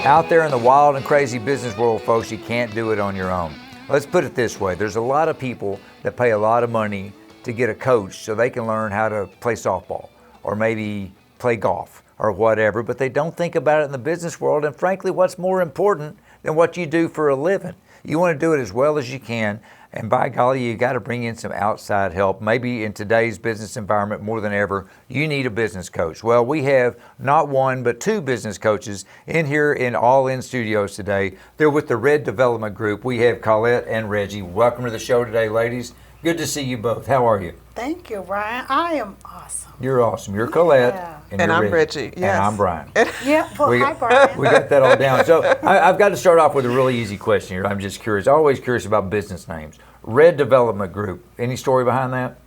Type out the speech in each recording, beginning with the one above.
Out there in the wild and crazy business world, folks, you can't do it on your own. Let's put it this way. There's a lot of people that pay a lot of money to get a coach so they can learn how to play softball or maybe play golf or whatever, but they don't think about it in the business world. And frankly, what's more important than what you do for a living? You want to do it as well as you can. And by golly, you got to bring in some outside help. Maybe in today's business environment more than ever, you need a business coach. Well, we have not one, but two business coaches in here in All In Studios today. They're with the Red Development Group. We have Collette and Reggie. Welcome to the show today, ladies. Good to see you both. How are you? Thank you, Brian. I am awesome. You're awesome. You're Collette. Yeah. And And you're I'm Reggie. Yes. And I'm Bryan. Yeah, well, hi, Brian. We got that all down. So I've got to start off with a really easy question here. I'm just curious. Always curious about business names. Red Development Group. Any story behind that?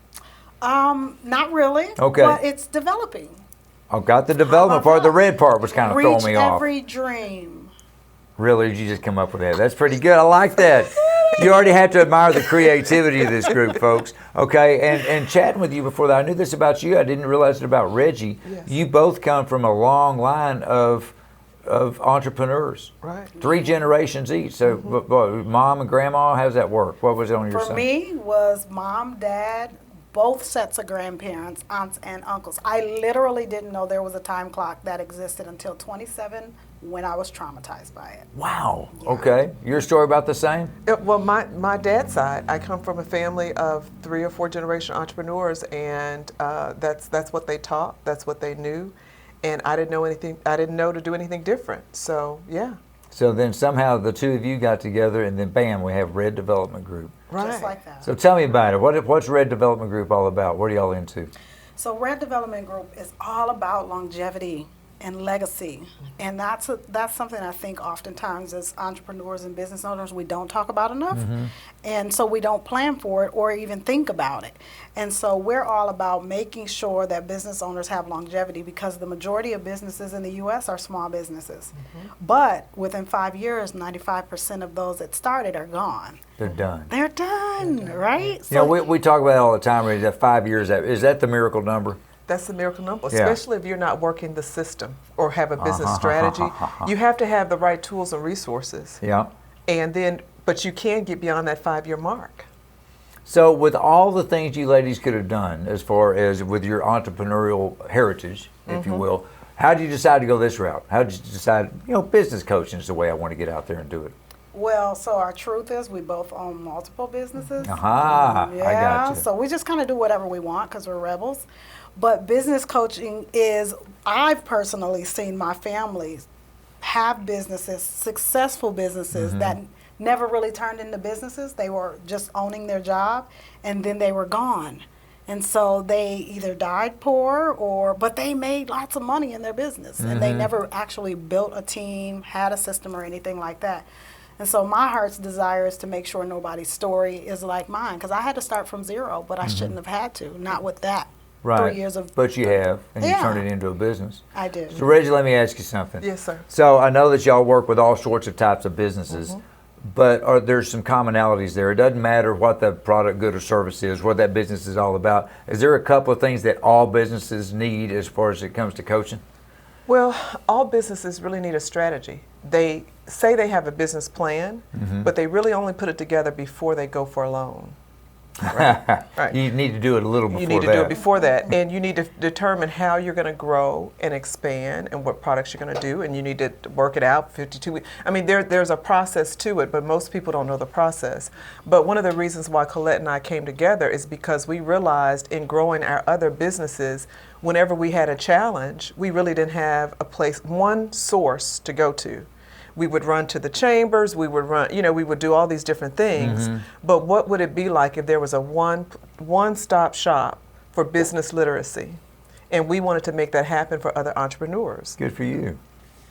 Not really. Okay. But it's developing. I've got the development part. The red part was kind of throwing me off. Reach every dream. Really? Did you just come up with that? That's pretty good. I like that. You already have to admire the creativity of this group, folks. Okay, and chatting with you before that, I knew this about you. I didn't realize it about Reggie. Yes. You both come from a long line of entrepreneurs. Right. 3 generations each. So, mom and grandma, how's that work? What was it on your side? For me, was mom, dad, both sets of grandparents, aunts and uncles. I literally didn't know there was a time clock that existed until 27 when I was traumatized by it. Wow. Yeah. Okay. Your story about the same? Well, my dad's side, I come from a family of 3 or 4 generation entrepreneurs, and that's what they taught. That's what they knew, and I didn't know anything. I didn't know to do anything different. So yeah. So then somehow the two of you got together, and then bam, we have Red Development Group. Right. Just like that. So tell me about it. What's Red Development Group all about? What are y'all into? So Red Development Group is all about longevity and legacy, and that's something I think oftentimes as entrepreneurs and business owners we don't talk about enough, and so we don't plan for it or even think about it. And so we're all about making sure that business owners have longevity, because the majority of businesses in the U.S. are small businesses, but within 5 years, 95% of those that started are gone. They're done. They're done, right? You know, we talk about it all the time. Really, that 5 years, is that the miracle number? That's the miracle number, Yeah. especially if you're not working the system or have a business strategy. You have to have the right tools and resources, Yeah. but you can get beyond that 5-year mark. So with all the things you ladies could have done as far as with your entrepreneurial heritage, if you will, how did you decide to go this route? How did you decide, business coaching is the way I want to get out there and do it? Well, so our truth is we both own multiple businesses. Aha, Yeah, I got you. so we just kind of do whatever we want because we're rebels. But business coaching is, I've personally seen my family have businesses, successful businesses that never really turned into businesses. They were just owning their job, and then they were gone. And so they either died poor but they made lots of money in their business, and they never actually built a team, had a system or anything like that. And so my heart's desire is to make sure nobody's story is like mine, because I had to start from zero, but I shouldn't have had to, not with that. Right. 3 years of. But you have, and you Yeah. turned it into a business. I did. So Reggie, let me ask you something. Yes, sir. So I know that y'all work with all sorts of types of businesses, but there's some commonalities there. It doesn't matter what the product, good, or service is, what that business is all about. Is there a couple of things that all businesses need as far as it comes to coaching? Well, all businesses really need a strategy. They say they have a business plan, but they really only put it together before they go for a loan. Right. You need to do it a little before that. You need to do it before that, and you need to determine how you're going to grow and expand and what products you're going to do, and you need to work it out 52 weeks. I mean, there's a process to it, but most people don't know the process. But one of the reasons why Collette and I came together is because we realized in growing our other businesses, whenever we had a challenge, we really didn't have one source to go to. We would run to the chambers, we would do all these different things. But what would it be like if there was a one-stop shop for business literacy? And we wanted to make that happen for other entrepreneurs. Good for you.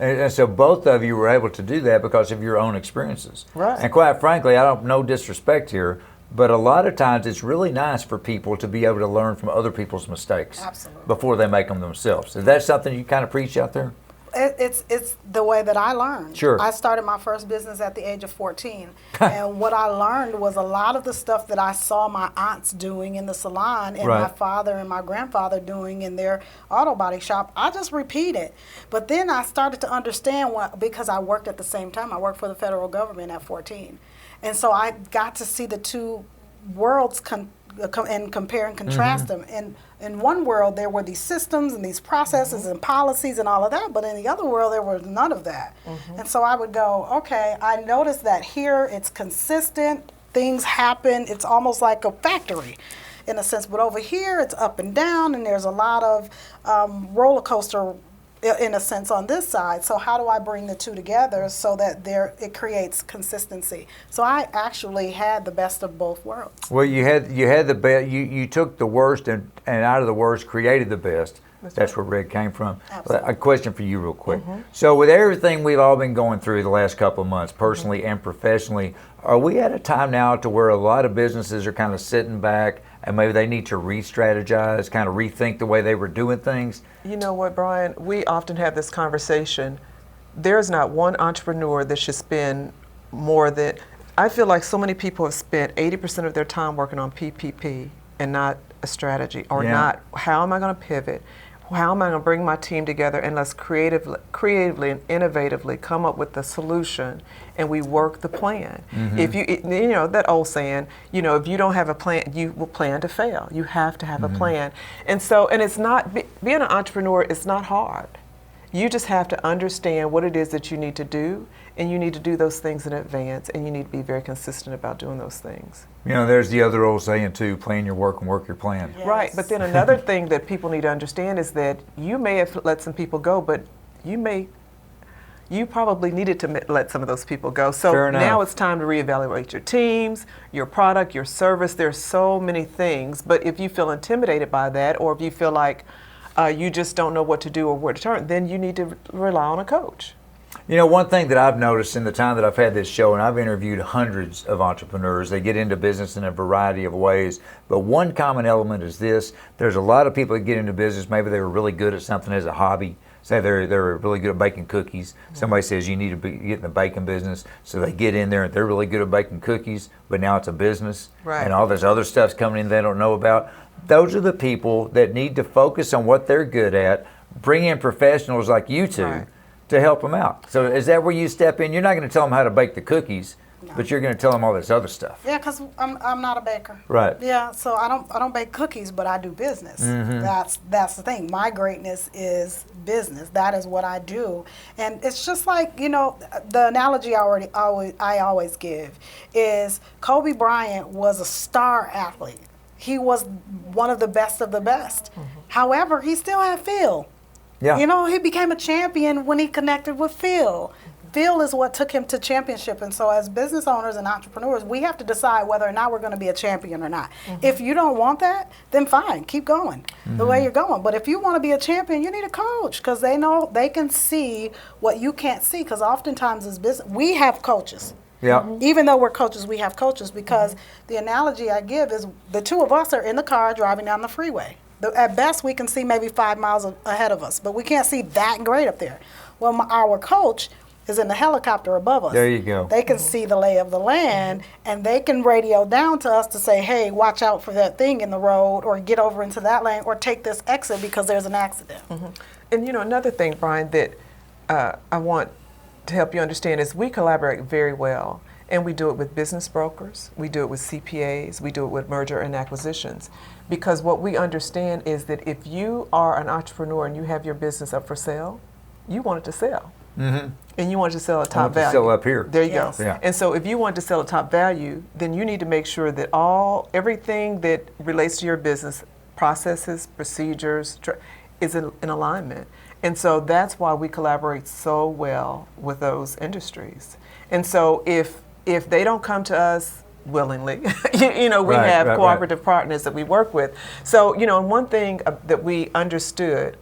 And so both of you were able to do that because of your own experiences. Right. And quite frankly, I don't no disrespect here, but a lot of times it's really nice for people to be able to learn from other people's mistakes. Absolutely. Before they make them themselves. Is that something you kind of preach out there? It's the way that I learned. Sure. I started my first business at the age of 14. And what I learned was a lot of the stuff that I saw my aunts doing in the salon and my father and my grandfather doing in their auto body shop, I just repeated. But then I started to understand because I worked at the same time. I worked for the federal government at 14. And so I got to see the two worlds and compare and contrast them. And in one world, there were these systems and these processes and policies and all of that, but in the other world, there was none of that. And so I would go, okay, I noticed that here it's consistent, things happen, it's almost like a factory in a sense, but over here it's up and down, and there's a lot of roller coaster in a sense on this side. So how do I bring the two together so that it creates consistency? So I actually had the best of both worlds. Well, you had the best. You took the worst and out of the worst created the best. That's where Reg came from. Absolutely. A question for you real quick. So with everything we've all been going through the last couple of months, personally and professionally, are we at a time now to where a lot of businesses are kind of sitting back and maybe they need to re-strategize, kind of rethink the way they were doing things? You know what, Bryan? We often have this conversation. There's not one entrepreneur that should spend more than, I feel like so many people have spent 80% of their time working on PPP and not a strategy, or not how am I going to pivot? How am I going to bring my team together and let's creatively and innovatively come up with the solution, and we work the plan. If you know that old saying, if you don't have a plan, you will plan to fail. You have to have a plan. And so, and it's not, being an entrepreneur is not hard. You just have to understand what it is that you need to do, and you need to do those things in advance, and you need to be very consistent about doing those things. There's the other old saying too, plan your work and work your plan. Yes. Right, but then another thing that people need to understand is that you may have let some people go, but you probably needed to let some of those people go. So now it's time to reevaluate your teams, your product, your service. There's so many things, but if you feel intimidated by that, or if you feel like you just don't know what to do or where to turn, then you need to rely on a coach. One thing that I've noticed in the time that I've had this show, and I've interviewed hundreds of entrepreneurs, they get into business in a variety of ways, but one common element is this: there's a lot of people that get into business, maybe they were really good at something as a hobby. Say they're really good at baking cookies. Somebody says you need to get in the baking business, so they get in there and they're really good at baking cookies, but now it's a business, and all this other stuff's coming in they don't know about. Those are the people that need to focus on what they're good at, bring in professionals like you two to help them out. So is that where you step in? You're not going to tell them how to bake the cookies, but you're going to tell them all this other stuff. Yeah, because I'm not a baker. Right. Yeah, so I don't bake cookies, but I do business. That's the thing. My greatness is business. That is what I do, and it's just like the analogy I always give is Kobe Bryant was a star athlete. He was one of the best of the best. However, he still had Phil. Yeah. He became a champion when he connected with Phil. Phil is what took him to championship. And so as business owners and entrepreneurs, we have to decide whether or not we're going to be a champion or not. If you don't want that, then fine, keep going the way you're going. But if you want to be a champion, you need a coach, because they know they can see what you can't see. Because oftentimes as business, we have coaches. Yeah. Even though we're coaches, we have coaches, because the analogy I give is the two of us are in the car driving down the freeway. At best, we can see maybe 5 miles ahead of us, but we can't see that great up there. Well, our coach is in the helicopter above us. There you go. They can see the lay of the land, and they can radio down to us to say, hey, watch out for that thing in the road, or get over into that lane, or take this exit because there's an accident. And another thing, Bryan, that I want to help you understand is we collaborate very well. And we do it with business brokers, we do it with CPAs, we do it with merger and acquisitions. Because what we understand is that if you are an entrepreneur and you have your business up for sale, you want it to sell. And you want it to sell at top value. Sell up here. There you go. Yeah. And so if you want to sell at top value, then you need to make sure that everything that relates to your business, processes, procedures, is in alignment. And so that's why we collaborate so well with those industries. And so if they don't come to us willingly, we have cooperative partners that we work with. So, and one thing that we understood.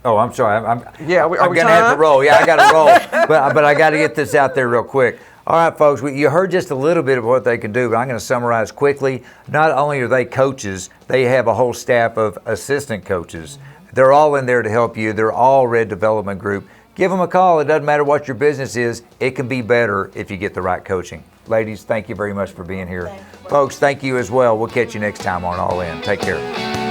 Oh, I'm sorry. I'm are we gonna have to roll. Yeah, I got to roll. but I got to get this out there real quick. All right, folks. You heard just a little bit of what they can do, but I'm going to summarize quickly. Not only are they coaches, they have a whole staff of assistant coaches. They're all in there to help you. They're all Red Development Group. Give them a call. It doesn't matter what your business is. It can be better if you get the right coaching. Ladies, thank you very much for being here. Folks, thank you as well. We'll catch you next time on All In. Take care.